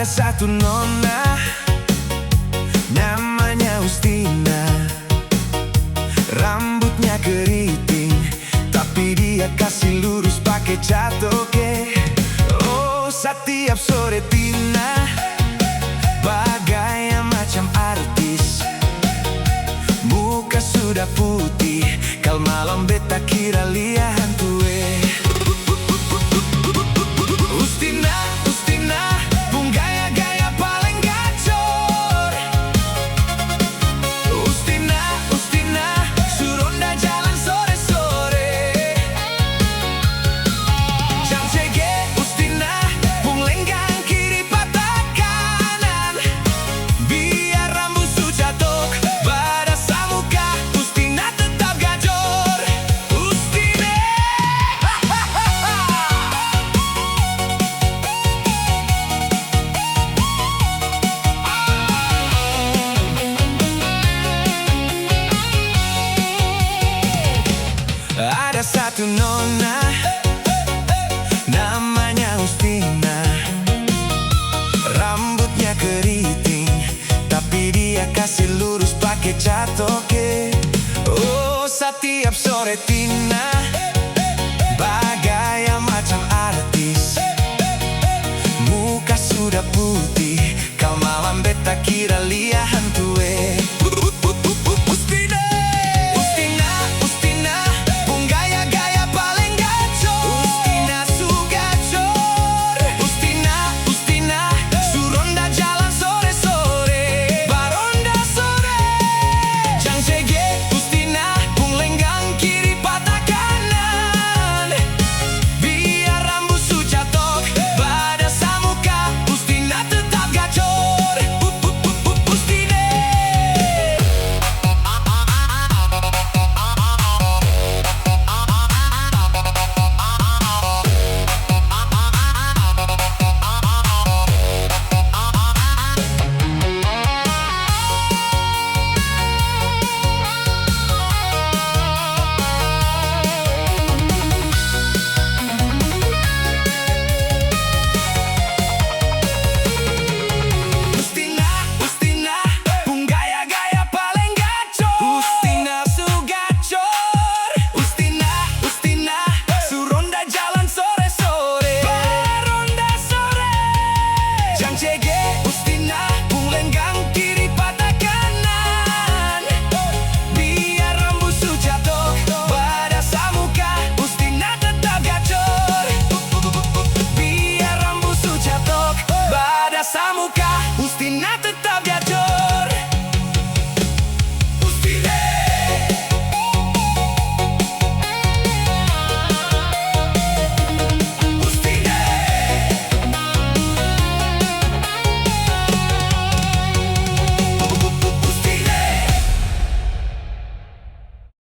Ada satu nona, namanya Ustina. Rambutnya keriting, tapi dia kasih lurus pakai cat oke. Oh, setiap sore Tina bagai macam artis. Muka sudah putih, kal malam beta kira lihat hantu. Ustina, Ustina, pung gaya-gaya paling gacor. Ustina, Ustina, suronda jalan sore-sore. Jam cege, Ustina, pung lenggang kiri patah kanan. Biar rambut su jatuh, pada samuka, Ustina tetap gacor. Ustina. Ada satu nona, namanya Ustina. Rambutnya keriting, tapi dia kasih lurus pakai cat oke. Oh, setiap sore Tina bagai macam artis. Muka sudah putih, kau malam beta kira lihat hantu. Ustina, Ustina, Ustina, pung gaya-gaya paling gacor. Ustina su gacor. Ustina, Ustina, suronda jalan sore-sore. Baronda sore. Jang cege, Ustina, pung lenggang kiri patah kanan. Biar rambut su jatuh, pada samuka, Ustina tetap gacor. Ustina. Ustina, Ustina, pung gaya-gaya paling gacor. Ustina su gacor. Ustina, Ustina, suronda jalan sore-sore. Baronda sore. Jang cege,